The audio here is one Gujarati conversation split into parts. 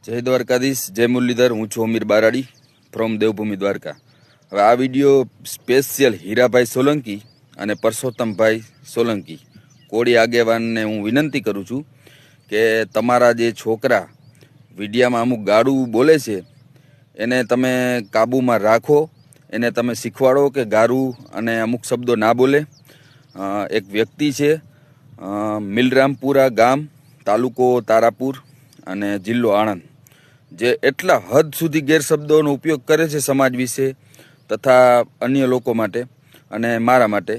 જય દ્વારકાધીશ, જય મુરલીધર. હું છું અમીર બારાડી ફ્રોમ દેવભૂમિ દ્વારકા. હવે આ વિડીયો સ્પેશિયલ હીરાભાઈ સોલંકી અને પરસોત્તમભાઈ સોલંકી કોળી આગેવાનને હું વિનંતી કરું છું કે તમારા જે છોકરા વિડીયામાં અમુક ગાળું બોલે છે એને તમે કાબૂમાં રાખો, એને તમે શીખવાડો કે ગારું અને અમુક શબ્દો ના બોલે. એક વ્યક્તિ છે મિલરામપુરા ગામ, તાલુકો તારાપુર અને જિલ્લો આણંદ, જે એટલા હદ સુધી ગેરશબ્દોનો ઉપયોગ કરે છે સમાજ વિશે તથા અન્ય લોકો માટે અને મારા માટે,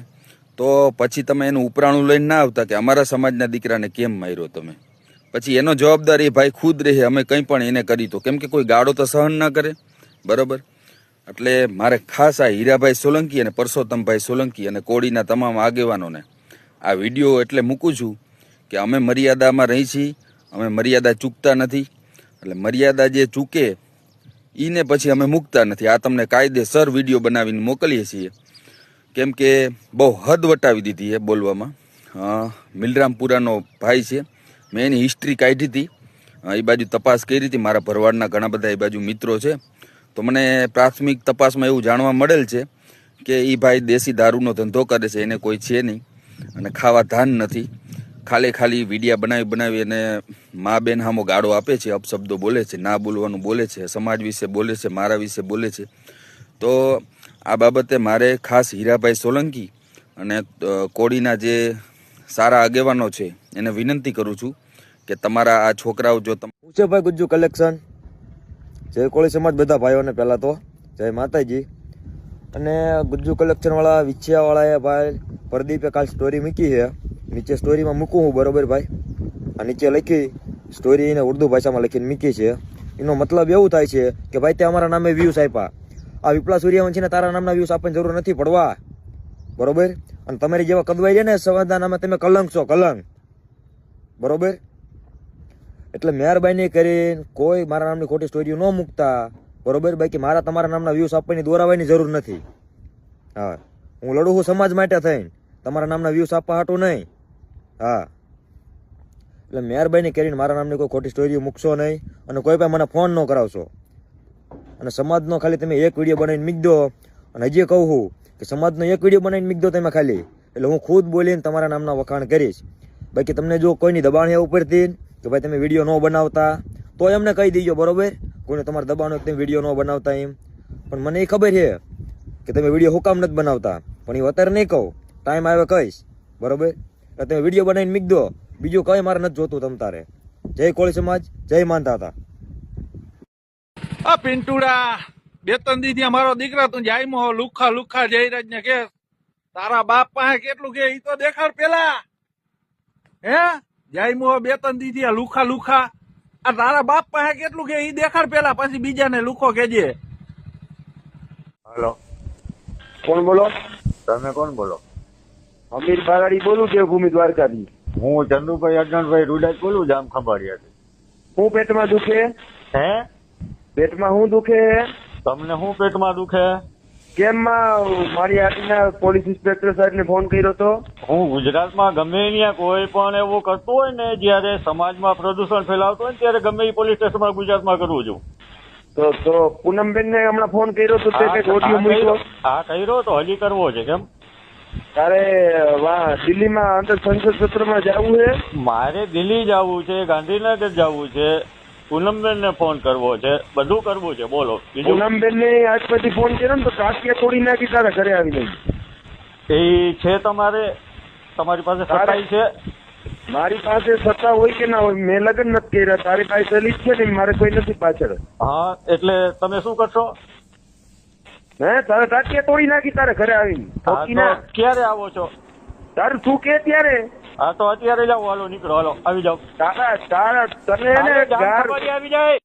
તો પછી તમે એનું ઉપરાણું લઈને ના આવતા કે અમારા સમાજના દીકરાને કેમ માર્યો તમે. પછી એનો જવાબદાર એ ભાઈ ખુદ રહે, અમે કંઈ પણ એને કરી તો, કેમ કે કોઈ ગાળો તો સહન ના કરે, બરાબર. એટલે મારે ખાસ આ હીરાભાઈ સોલંકી અને પરસોત્તમભાઈ સોલંકી અને કોળીના તમામ આગેવાનોને આ વિડીયો એટલે મૂકું છું કે અમે મર્યાદામાં રહી છીએ, અમે મર્યાદા ચૂકતા નથી. એટલે મર્યાદા જે ચૂકે એને પછી અમે મૂકતા નથી. આ તમને કાયદેસર વિડીયો બનાવીને મોકલીએ છીએ, કેમ કે બહુ હદ વટાવી દીધી છે બોલવામાં. મિલરામપુરાનો ભાઈ છે, મેં એની હિસ્ટ્રી કાઢી હતી, એ બાજુ તપાસ કરી હતી, મારા ભરવાડના ઘણા બધા એ બાજુ મિત્રો છે. તો મને પ્રાથમિક તપાસમાં એવું જાણવા મળેલ છે કે એ ભાઈ દેશી દારૂનો ધંધો કરે છે, એને કોઈ છે નહીં અને ખાવા ધાન નથી. ખાલી વિડીયા બનાવી અને મા બેન હામો ગાળો આપે છે, અપશબ્દો બોલે છે, ના બોલવાનું બોલે છે, સમાજ વિશે બોલે છે, મારા વિશે બોલે છે. તો આ બાબતે મારે ખાસ હીરાભાઈ સોલંકી અને કોળીના જે સારા આગેવાનો છે એને વિનંતી કરું છું કે તમારા આ છોકરાઓ જો ભાઈ ગુજ્જુ કલેક્શન, જય કોળી સમાજ બધા ભાઈઓને પહેલાં તો જય માતાજી. અને ગુજ્જુ કલેક્શન વાળા વિછિયા વાળાએ ભાઈ પ્રદીપે કાલ સ્ટોરી મૂકી છે, નીચે સ્ટોરીમાં મૂકું હું, બરોબર ભાઈ. આ નીચે લખી સ્ટોરી એને ઉર્દુ ભાષામાં લખીને મૂકી છે. એનો મતલબ એવું થાય છે કે ભાઈ તે અમારા નામે વ્યૂઝ આપ્યા, આ વિપ્લા સૂર્યવંશીને તારા નામના વ્યૂઝ આપવાની જરૂર નથી પડવા, બરોબર. અને તમારી જેવા કદવાઈ જાય ને સમાજના નામે તમે કલંક છો, કલંક, બરોબર. એટલે મહેરબાની કરીને કોઈ મારા નામની ખોટી સ્ટોરીઓ ન મૂકતા, બરોબર. બાકી મારા તમારા નામના વ્યૂઝ આપવાની દોરાવાની જરૂર નથી. હા, હું લડું છું સમાજ માટે થઈને, તમારા નામના વ્યૂઝ આપવા હાટું નહીં. હા, એટલે મહેરબાની કરીને મારા નામની કોઈ ખોટી સ્ટોરીઓ મૂકશો નહીં અને કોઈ પણ મને ફોન ન કરાવશો. અને સમાજનો ખાલી તમે એક વિડીયો બનાવીને મૂકી દો. અને હજી કહું છું કે સમાજનો એક વિડીયો બનાવીને મૂકી દો તમે ખાલી, એટલે હું ખુદ બોલીને તમારા નામના વખાણ કરીશ. બાકી તમને જો કોઈની દબાણ એ ઉપરથી કે ભાઈ તમે વિડીયો ન બનાવતા તો એમને કહી દીજો, બરોબર. કોઈને તમારે દબાણ તમે વિડીયો ન બનાવતા એમ, પણ મને એ ખબર છે કે તમે વિડીયો હુકામ નથી બનાવતા, પણ એ અત્યારે નહીં કહું, ટાઈમ આવે કહીશ, બરોબર. એટલે તમે વિડીયો બનાવીને મૂકી દો, બીજું કઈ મારે નથી જોતું તમ તારે. જય કોળી સમાજ, જય માનતા હતા. આ પિન્ટુડા બે ત્રણ દી થી અમારો દીકરા તું જાય લુખા જયરાજ ને કે તારા બાપ પાસે કેટલું કે ઈ તો દેખાડ પેલા. હે જાય બે ત્રણ દી થી લુખા આ તારા બાપ પાસે કેટલું કે ઈ દેખાડ પેલા, પછી બીજાને લુખો કેજે. હેલો, કોણ બોલો? તમે કોણ બોલો? અમીર બારાડી બોલું, દેવભૂમિ દ્વારકાથી. હું ચંદુભાઈ અજનભાઈ રૂડાજ બોલું, જામ ખંભાળિયાથી. હું પેટમાં દુખે? હે, પેટમાં હું દુખે? તમને શું પેટમાં દુખે? કેમ મારી આટીના પોલીસ ઇન્સ્પેક્ટર સાહેબને ફોન કર્યો હતો? હું ગુજરાતમાં ગમે ત્યાં કોઈ પણ એવું કરતું હોય ને, જયારે સમાજમાં પ્રદૂષણ ફેલાવતું હોય ને, ત્યારે ગમે એ પોલીસ સ્ટેશનમાં ગુજરાતમાં કરવું છું. તો પૂનમબેન ને હમણાં ફોન કર્યો તો તે કઈક ઓડિયો મૂક્યો? હા કર્યો તો, હજી કરવો છે. કેમ તારે દિલ્હીમાં અંદર સંસદ સત્રમાં જવું છે? મારે દિલ્હી જવું છે, ગાંધીનગર જવું છે, પૂનમબેન ને ફોન કરવો છે, બધું કરવું છે. બોલો બીજું. પૂનમબેન ને આજ પછી ફોન કર્યો ને તો ટાંટિયા તોડી નાખી તારા ઘરે આવી નહીં. એ છે તમારી પાસે સત્તાઈ છે? મારી પાસે સત્તા હોય કે ના હોય, મેં લગ્ન નથી કર્યા, તારી પાસે દલીલ છે ને, મારે કોઈ નથી પાછળ. હા, એટલે તમે શું કરશો? હે, તારે ટાંટિયા તોડી નાખી તારે ઘરે આવીને. ક્યારે આવો છો? તારું તું કે ત્યારે? હા તો અત્યારે જાઓ, હાલો નીકળો, હાલો આવી જાઓ. તારા તને આવી જાય.